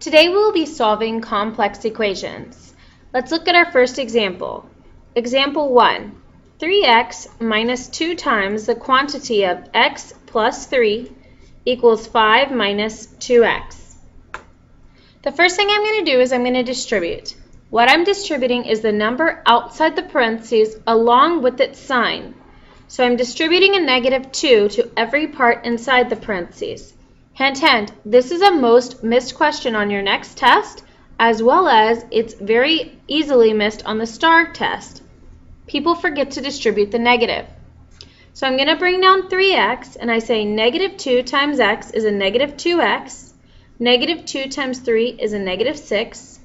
Today we will be solving complex equations. Let's look at our first example. Example 1. 3x minus 2 times the quantity of x plus 3 equals 5 minus 2x. The first thing I'm going to do is I'm going to distribute. What I'm distributing is the number outside the parentheses along with its sign. So I'm distributing a negative 2 to every part inside the parentheses. Hint, hint, this is a most missed question on your next test, as well as it's very easily missed on the STAR test. People forget to distribute the negative. So I'm going to bring down 3x, and I say negative 2 times x is a negative 2x. Negative 2 times 3 is a negative 6,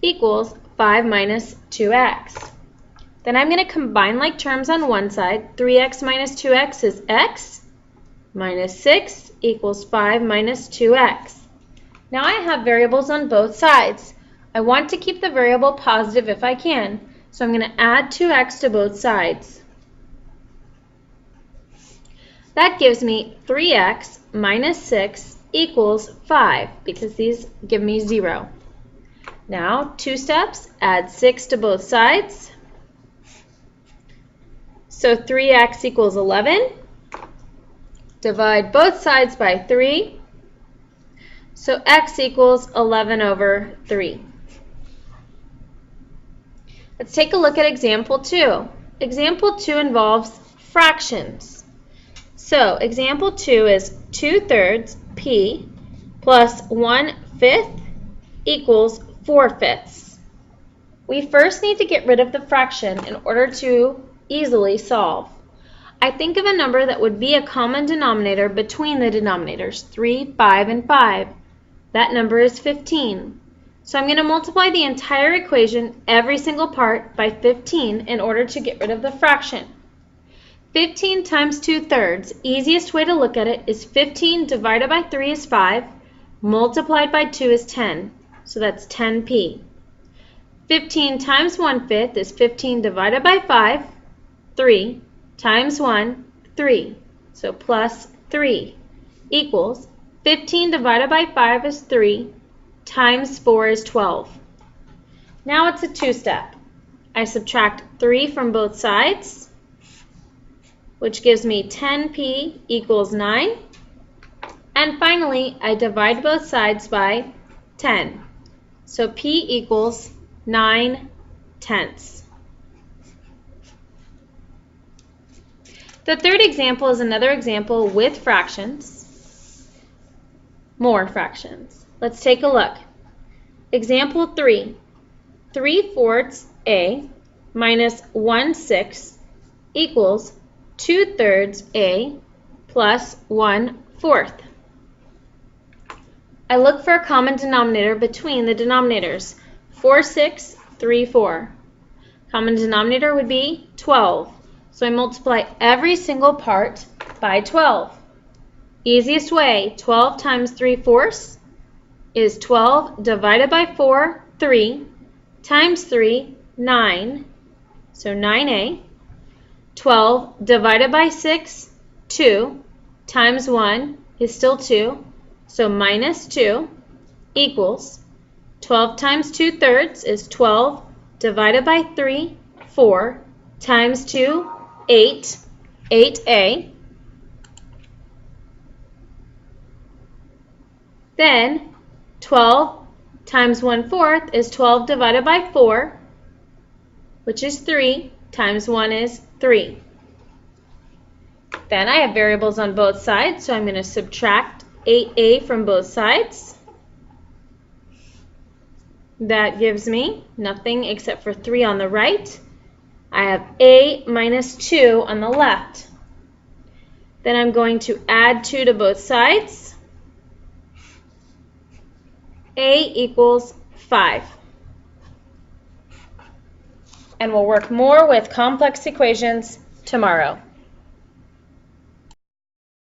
equals 5 minus 2x. Then I'm going to combine like terms on one side. 3x minus 2x is x, minus 6 equals 5 minus 2x. Now I have variables on both sides. I want to keep the variable positive if I can, so I'm going to add 2x to both sides. That gives me 3x minus 6 equals 5, because these give me 0. Now, 2 steps, add 6 to both sides. So 3x equals 11. Divide both sides by 3. So x equals 11 over 3. Let's take a look at example 2. Example 2 involves fractions. So example 2 is 2/3 p plus 1/5 equals 4/5. We first need to get rid of the fraction in order to easily solve. I think of a number that would be a common denominator between the denominators, 3, 5, and 5. That number is 15. So I'm going to multiply the entire equation, every single part, by 15 in order to get rid of the fraction. 15 times 2/3, easiest way to look at it is 15 divided by 3 is 5, multiplied by 2 is 10. So that's 10p. 15 times 1/5 is 15 divided by 5, 3. Times 1, 3. So plus 3 equals 15 divided by 5 is 3, times 4 is 12. Now it's a two-step. I subtract 3 from both sides, which gives me 10p equals 9. And finally, I divide both sides by 10. So p equals 9/10. The third example is another example with fractions, more fractions. Let's take a look. Example 3, 3/4 a minus 1/6 equals 2/3 a plus 1/4. I look for a common denominator between the denominators. 4, 6, 3, 4. Common denominator would be 12. So I multiply every single part by 12. Easiest way, 12 times 3/4 is 12 divided by 4, 3, times 3, 9, so 9a. 12 divided by 6, 2, times 1 is still 2, so minus 2 equals 12 times 2/3 is 12 divided by 3, 4, times 2, 8, 8a. Then 12 times 1/4 is 12 divided by 4, which is 3, times 1 is 3. Then I have variables on both sides, so I'm going to subtract 8a from both sides. That gives me nothing except for 3 on the right. I have a minus 2 on the left. Then I'm going to add 2 to both sides. A equals 5. And we'll work more with complex equations tomorrow.